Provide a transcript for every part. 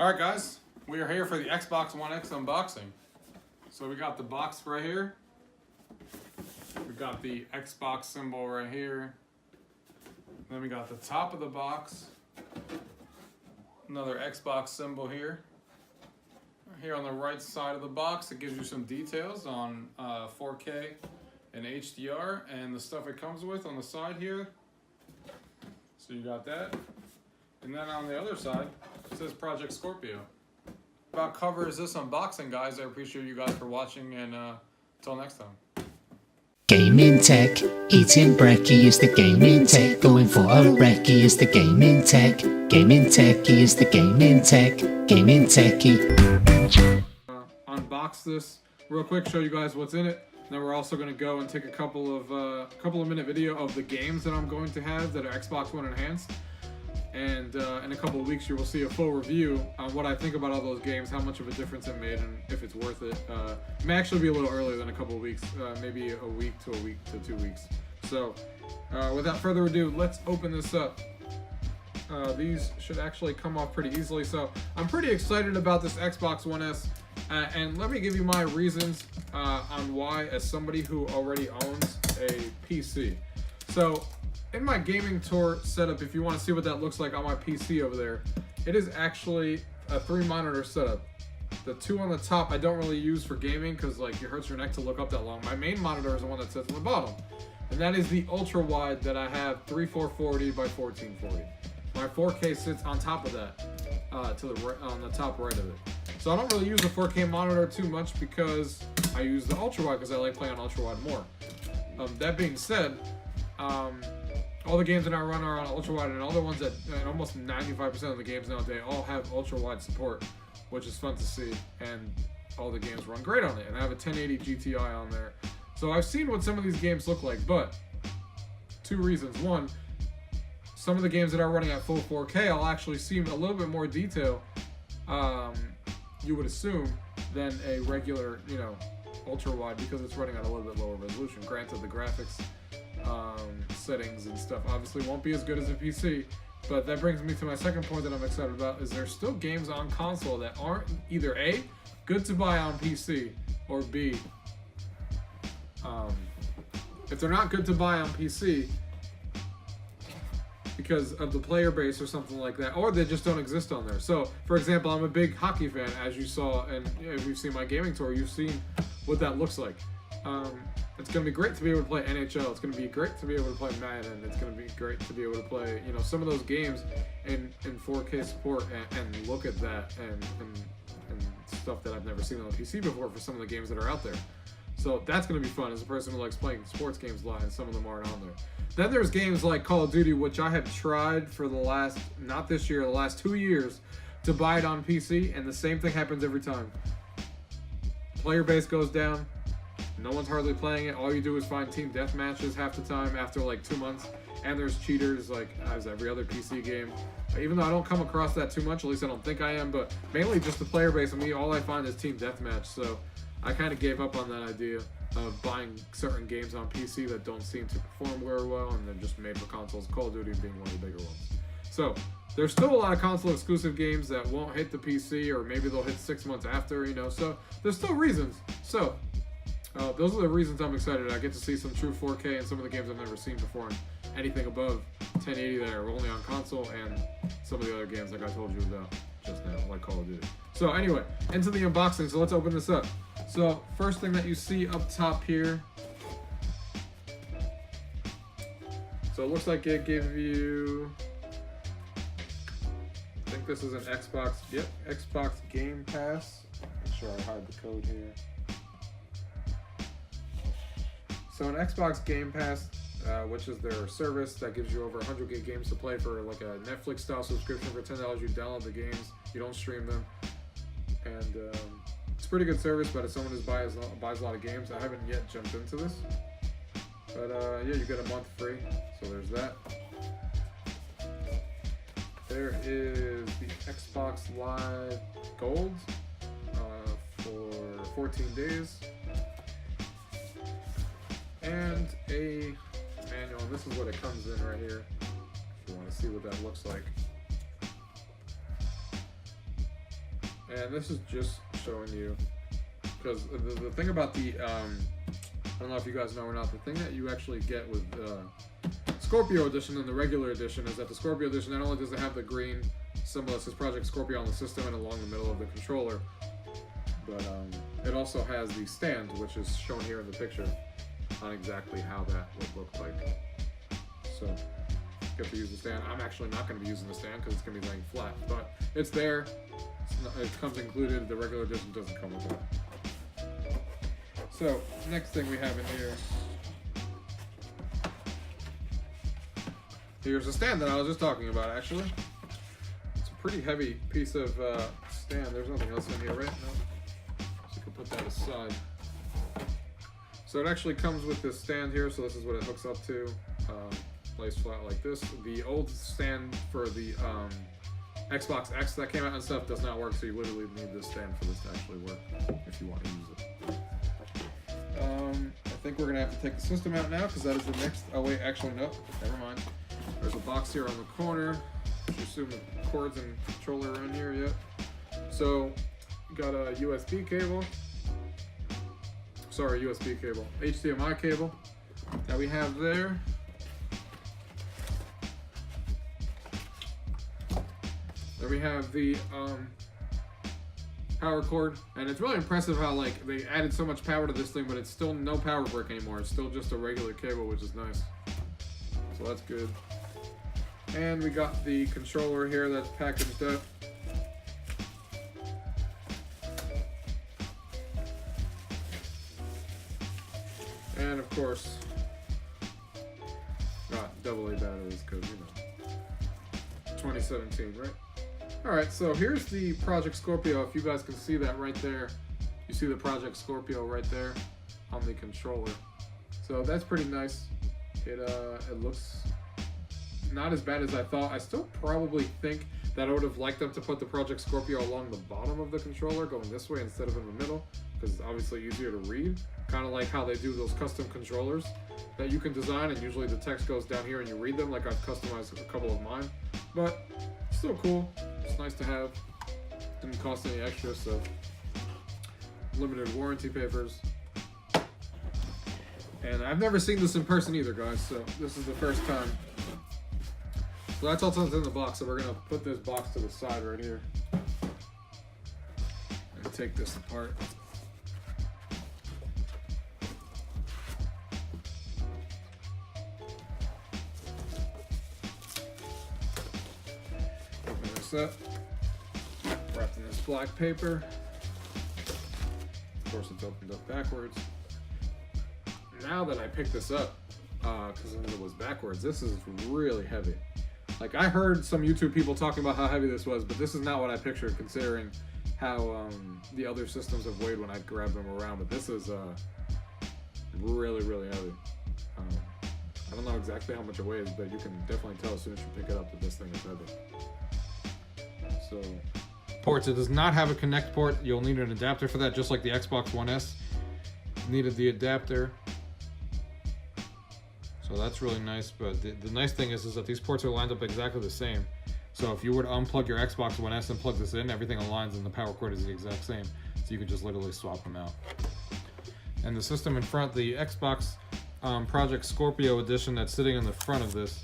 Alright guys, we are here for the Xbox One X unboxing. So we got the box right here. We got the Xbox symbol right here. Then we got the top of the box. Another Xbox symbol here. Here on the right side of the box, it gives you some details on 4K and HDR and the stuff it comes with on the side here. So you got that. And then on the other side, it says Project Scorpio. About covers this unboxing, guys. I appreciate you guys for watching, and until next time. Gaming tech, eating brekkie is the gaming tech. Going for a recce is the gaming tech. Gaming techie is the gaming tech. Gaming techie. Unbox this real quick, show you guys what's in it. Then we're also going to go and take a couple of minute video of the games that I'm going to have that are Xbox One enhanced. And in a couple of weeks, you will see a full review on what I think about all those games, how much of a difference it made, and if it's worth it. It may actually be a little earlier than a couple of weeks, maybe a week to 2 weeks. So, without further ado, let's open this up. These should actually come off pretty easily. So, I'm pretty excited about this Xbox One S, and let me give you my reasons on why, as somebody who already owns a PC. So, in my gaming tour setup, if you want to see what that looks like on my PC over there, it is actually a 3-monitor setup. The 2 on the top I don't really use for gaming because like it hurts your neck to look up that long. My main monitor is the one that sits on the bottom, and that is the ultra wide that I have 3440 by 1440. My 4K sits on top of that, on the top right of it. So I don't really use the 4K monitor too much because I use the ultra wide because I like playing on ultra wide more. That being said, all the games that I run are on ultra wide, and all the ones that, and almost 95% of the games nowadays all have ultra wide support, which is fun to see, and all the games run great on it. And I have a 1080 GTI on there. So I've seen what some of these games look like, but 2 reasons. One, some of the games that are running at full 4K, I'll actually see a little bit more detail, you would assume, than a regular, ultra wide, because it's running at a little bit lower resolution. Granted, the graphics settings and stuff obviously won't be as good as a PC, but that brings me to my second point that I'm excited about, is there's still games on console that aren't either A, good to buy on PC, or B, if they're not good to buy on PC because of the player base or something like that, or they just don't exist on there. So, for example, I'm a big hockey fan, as you saw, and if you've seen my gaming tour, you've seen what that looks like. It's going to be great to be able to play NHL. It's going to be great to be able to play Madden. It's going to be great to be able to play, some of those games in 4K support and look at that and stuff that I've never seen on the PC before for some of the games that are out there. So that's going to be fun as a person who likes playing sports games live, and some of them aren't on there. Then there's games like Call of Duty, which I have tried for the last, not this year, the last 2 years, to buy it on PC, and the same thing happens every time. Player base goes down. No one's hardly playing it. All you do is find team deathmatches half the time after like 2 months. And there's cheaters like as every other PC game. Even though I don't come across that too much, at least I don't think I am, but mainly just the player base. And me, all I find is team deathmatch. So I kind of gave up on that idea of buying certain games on PC that don't seem to perform very well and they're just made for consoles, Call of Duty being one of the bigger ones. So there's still a lot of console exclusive games that won't hit the PC, or maybe they'll hit 6 months after, so there's still reasons. So those are the reasons I'm excited. I get to see some true 4K and some of the games I've never seen before, and anything above 1080 that are only on console, and some of the other games like I told you about just now, like Call of Duty. So anyway, into the unboxing, so let's open this up. So first thing that you see up top here, so it looks like it gave you, I think this is an Xbox, yep, Xbox Game Pass. Make sure I hide the code here. So an Xbox Game Pass, which is their service that gives you over 100 gig games to play for like a Netflix style subscription for $10. You download the games, you don't stream them, and it's a pretty good service. But as someone who buys a lot of games, I haven't yet jumped into this. But yeah, you get a month free, so there's that. There is the Xbox Live Gold for 14 days. And a manual, and this is what it comes in right here, if you want to see what that looks like. And this is just showing you, because the thing about the, I don't know if you guys know or not, the thing that you actually get with Scorpio Edition and the regular edition is that the Scorpio Edition, not only does it have the green symbol that says Project Scorpio on the system and along the middle of the controller, but it also has the stand, which is shown here in the picture, on exactly how that would look like. So, get to use the stand. I'm actually not going to be using the stand because it's going to be laying flat, but it's there. It comes included. The regular edition doesn't come with that. So, next thing we have in here. Here's a stand that I was just talking about, actually. It's a pretty heavy piece of stand. There's nothing else in here, right? No. So you can put that aside. So it actually comes with this stand here, so this is what it hooks up to. Lays flat like this. The old stand for the Xbox X that came out and stuff does not work, so you literally need this stand for this to actually work if you want to use it. I think we're gonna have to take the system out now because that is the next. Oh wait, actually no, never mind. There's a box here on the corner. I assume the cords and controller are in here yet. So, got a USB cable. Sorry, USB cable. HDMI cable that we have there. There we have the power cord, and it's really impressive how like they added so much power to this thing, but it's still no power brick anymore. It's still just a regular cable, which is nice. So that's good. And we got the controller here that's packaged up. And of course, got AA batteries because, you know, 2017, right? Alright, so here's the Project Scorpio. If you guys can see that right there, you see the Project Scorpio right there on the controller. So that's pretty nice. It looks not as bad as I thought. I still probably think that I would have liked them to put the Project Scorpio along the bottom of the controller, going this way instead of in the middle, because it's obviously easier to read. Kind of like how they do those custom controllers that you can design, and usually the text goes down here and you read them, like I've customized a couple of mine. But still cool. It's nice to have. Didn't cost any extra, so limited warranty papers. And I've never seen this in person either, guys, so this is the first time. So that's all that's in the box, so we're gonna put this box to the side right here and take this apart. Open this up, wrapped in this black paper. Of course, it's opened up backwards. Now that I picked this up, because it was backwards, this is really heavy. Like, I heard some YouTube people talking about how heavy this was, but this is not what I pictured, considering how the other systems have weighed when I grabbed them around. But this is really, really heavy. I don't know exactly how much it weighs, but you can definitely tell as soon as you pick it up that this thing is heavy. So, ports. It does not have a Connect port. You'll need an adapter for that, just like the Xbox One S needed the adapter. So that's really nice, but the nice thing is that these ports are lined up exactly the same. So if you were to unplug your Xbox One S and plug this in, everything aligns and the power cord is the exact same. So you could just literally swap them out. And the system in front, the Xbox Project Scorpio edition that's sitting in the front of this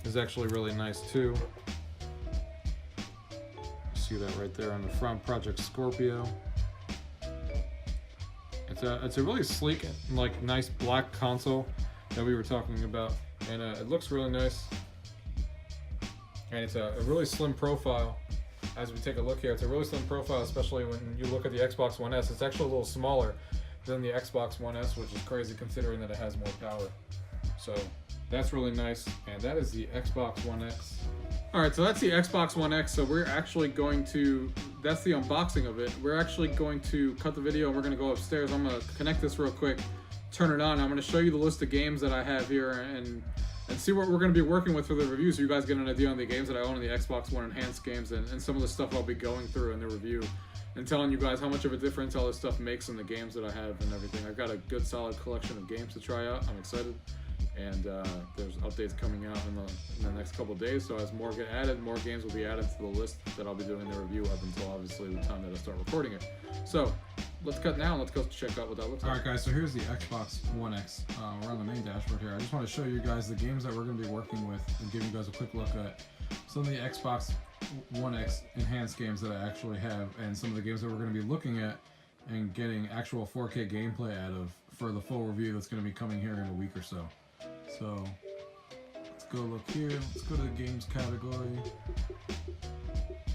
is actually really nice too. You see that right there on the front, Project Scorpio. It's a really sleek, like nice black console that we were talking about, and it looks really nice, and it's a really slim profile. As we take a look here, it's a really slim profile, especially when you look at the Xbox One S. It's actually a little smaller than the Xbox One S, which is crazy considering that it has more power. So that's really nice, and that is the Xbox One X. Alright, so that's the Xbox One X, so we're actually going to, that's the unboxing of it. We're actually going to cut the video and we're going to go upstairs. I'm going to connect this real quick, turn it on. I'm going to show you the list of games that I have here and see what we're going to be working with for the review, so you guys get an idea on the games that I own in the Xbox One Enhanced games and some of the stuff I'll be going through in the review and telling you guys how much of a difference all this stuff makes in the games that I have and everything. I've got a good solid collection of games to try out. I'm excited, and there's updates coming out in the next couple days, so as more get added, more games will be added to the list that I'll be doing the review up until obviously the time that start recording it. So let's cut now and let's go check out what that looks like. Alright guys, so here's the Xbox One X. We're on the main dashboard here. I just want to show you guys the games that we're going to be working with and give you guys a quick look at some of the Xbox One X enhanced games that I actually have, and some of the games that we're going to be looking at and getting actual 4K gameplay out of for the full review that's going to be coming here in a week or so. So let's go look here. Let's go to the games category.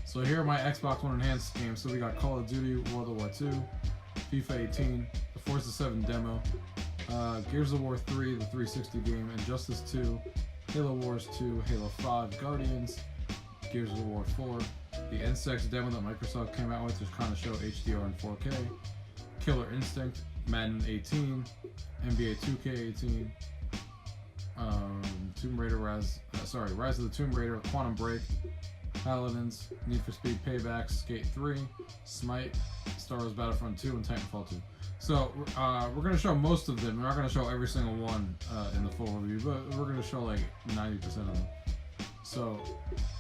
So here are my Xbox One enhanced games. So we got Call of Duty World War II, FIFA 18, the Forza 7 demo, Gears of War 3, the 360 game, Injustice 2, Halo Wars 2, Halo 5, Guardians, Gears of War 4, the N6 demo that Microsoft came out with to kind of show HDR and 4K, Killer Instinct, Madden 18, NBA 2K18, Rise of the Tomb Raider, Quantum Break, Paladins, Need for Speed Payback, Skate 3, Smite, Star Wars Battlefront 2, and Titanfall 2. So we're going to show most of them. We're not going to show every single one in the full review, but we're going to show like 90% of them. So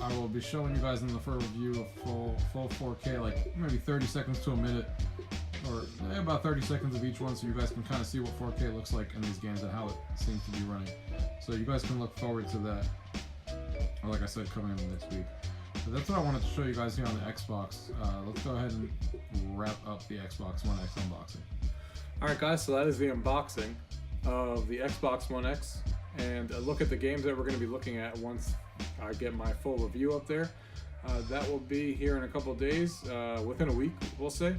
I will be showing you guys in the full review a full 4K, like maybe 30 seconds to a minute, or about 30 seconds of each one, so you guys can kind of see what 4K looks like in these games and how it seems to be running. So you guys can look forward to that, or like I said, coming in next week. So that's what I wanted to show you guys here on the Xbox. Let's go ahead and wrap up the Xbox One X unboxing. Alright guys, so that is the unboxing of the Xbox One X, and a look at the games that we're going to be looking at once I get my full review up there. That will be here in a couple of days, within a week we'll say,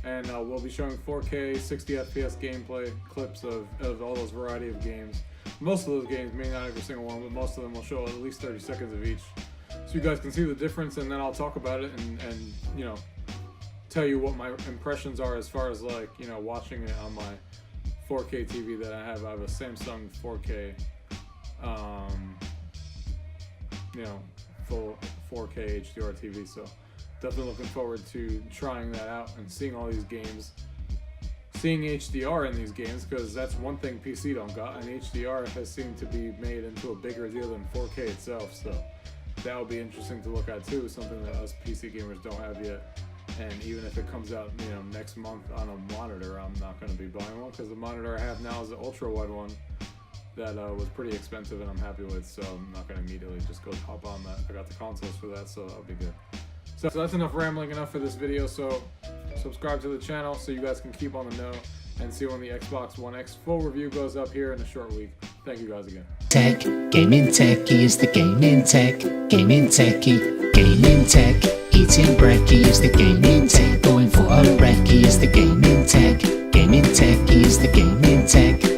and we'll be showing 4K 60 FPS gameplay clips of all those variety of games. Most of those games, maybe not every single one, but most of them will show at least 30 seconds of each, so you guys can see the difference, and then I'll talk about it and you know, tell you what my impressions are as far as, like, you know, watching it on my 4K TV that I have. I have a Samsung 4K, you know, full 4K HDR TV, so definitely looking forward to trying that out and seeing all these games, seeing HDR in these games, because that's one thing PC don't got, and HDR has seemed to be made into a bigger deal than 4K itself, so that would be interesting to look at too, something that us PC gamers don't have yet. And even if it comes out, you know, next month on a monitor, I'm not going to be buying one, because the monitor I have now is the ultra wide one that was pretty expensive and I'm happy with, so I'm not going to immediately just go hop on that. I got the consoles for that, so that'll be good. So that's enough rambling enough for this video. So subscribe to the channel so you guys can keep on the know and see when the Xbox One X full review goes up here in a short week. Thank you guys again. Tech, Gaming Techie is the Gaming Tech, Gaming Techie, Gaming Tech. Eating brekkie is the Gaming Tech, going for a recce is the Gaming Tech, Gaming Techie is the Gaming Tech.